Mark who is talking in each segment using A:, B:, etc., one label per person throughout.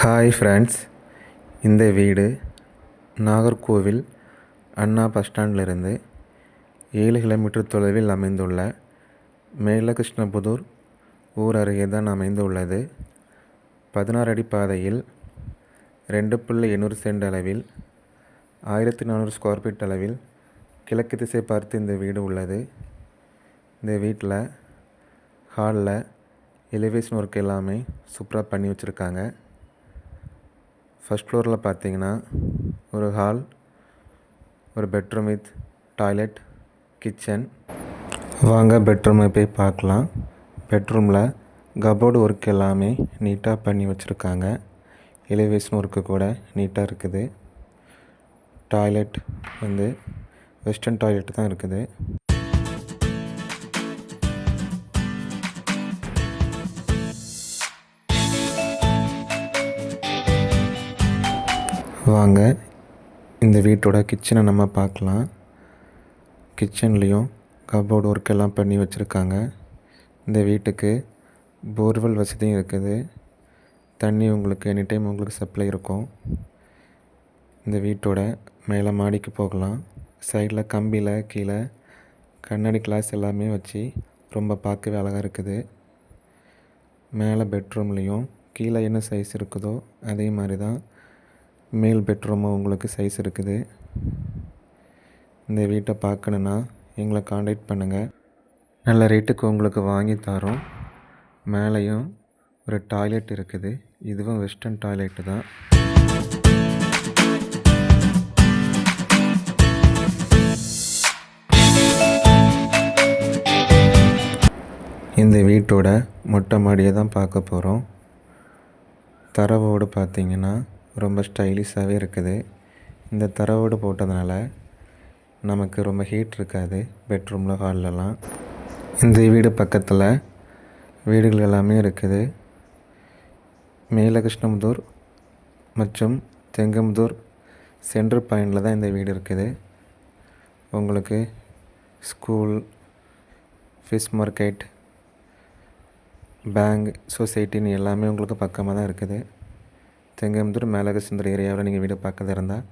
A: Hi friends, இந்த வீடு நாகர்கோவில் அண்ணா bus ஸ்டாண்டிலிருந்து 7 kilometre தொலைவில் அமைந்துள்ள மேலகிருஷ்ணபுதூர் ஊர் அருகே தான் அமைந்துள்ளது. 16 அடி பாதையில் 2.800 சென்ட் அளவில் 1400 ஸ்கொயர் ஃபீட் அளவில் கிழக்கு திசை பார்த்து இந்த வீடு உள்ளது. இந்த வீட்டில் ஹாலில் எலிவேஷன் ஒர்க் எல்லாமே சூப்பராக பண்ணி வச்சுருக்காங்க. ஃபர்ஸ்ட் ஃப்ளோரில் பார்த்தீங்கன்னா ஒரு ஹால், ஒரு பெட்ரூம் வித் டாய்லெட், கிச்சன். வாங்க பெட்ரூமை போய் பார்க்கலாம். பெட்ரூமில் கபோர்டு ஒர்க் எல்லாமே நீட்டாக பண்ணி வச்சுருக்காங்க. எலிவேஷன் ஒர்க்கு கூட நீட்டாக இருக்குது. டாய்லெட் வந்து வெஸ்டர்ன் டாய்லெட் தான் இருக்குது. வாங்க இந்த வீட்டோட கிச்சனை நம்ம பார்க்கலாம். கிச்சன்லேயும் கபோர்டு ஒர்க் எல்லாம் பண்ணி வச்சுருக்காங்க. இந்த வீட்டுக்கு போர்வெல் வசதியும் இருக்குது. தண்ணி உங்களுக்கு எனி டைம் உங்களுக்கு சப்ளை இருக்கும். இந்த வீட்டோட மேலே மாடிக்கு போகலாம். சைடில் கம்பியில் கீழே கண்ணாடி கிளாஸ் எல்லாமே வச்சு ரொம்ப பார்க்கவே அழகாக இருக்குது. மேலே பெட்ரூம்லேயும் கீழே என்ன சைஸ் இருக்குதோ அதே மாதிரி தான் மேல் பெட்ரூமும் உங்களுக்கு சைஸ் இருக்குது. இந்த வீட்டை பார்க்கணுன்னா எங்களை காண்டாக்ட் பண்ணுங்கள். நல்ல ரேட்டுக்கு உங்களுக்கு வாங்கி தரோம். மேலேயும் ஒரு டாய்லெட் இருக்குது. இதுவும் வெஸ்டர்ன் டாய்லெட்டு தான். இந்த வீட்டோட மொட்டை மாடியை தான் பார்க்க போகிறோம். தரவோடு பார்த்திங்கன்னா ரொம்ப ஸ்டைலிஷாகவே இருக்குது. இந்த தரவோடு போட்டதுனால நமக்கு ரொம்ப ஹீட் இருக்காது பெட்ரூமில், ஹால்லலாம். இந்த வீடு பக்கத்தில் வீடுகள் எல்லாமே இருக்குது. மேலகிருஷ்ணபுதூர் மற்றும் தெங்கம்புதூர் சென்ட்ரல் பாயிண்டில் தான் இந்த வீடு இருக்குது. உங்களுக்கு ஸ்கூல், ஃபிஷ் மார்க்கெட், பேங்க், சொசைட்டின்னு எல்லாமே உங்களுக்கு பக்கமாக தான் இருக்குது. தெங்கம்புதூர் மேலகிருஷ்ணபுதூர் ஏரியாவில் நீங்கள் வீடு பார்க்கறதா இருந்தால்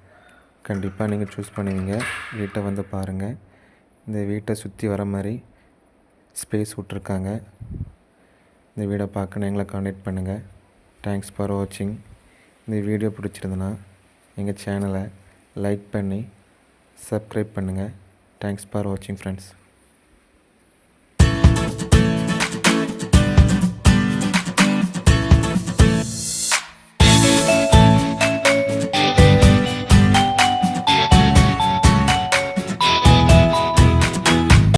A: கண்டிப்பாக நீங்கள் சூஸ் பண்ணுவீங்க. வீட்டை வந்து பாருங்கள். இந்த வீட்டை சுற்றி வர மாதிரி ஸ்பேஸ் விட்ருக்காங்க. இந்த வீடை பார்க்கணும் எங்களை காண்டாக்ட் பண்ணுங்கள். தேங்க்ஸ் ஃபார் வாட்சிங். இந்த வீடியோ பிடிச்சிருந்தனா எங்கள் சேனலை லைக் பண்ணி சப்ஸ்கிரைப் பண்ணுங்கள். தேங்க்ஸ் ஃபார் வாட்சிங் ஃப்ரெண்ட்ஸ்.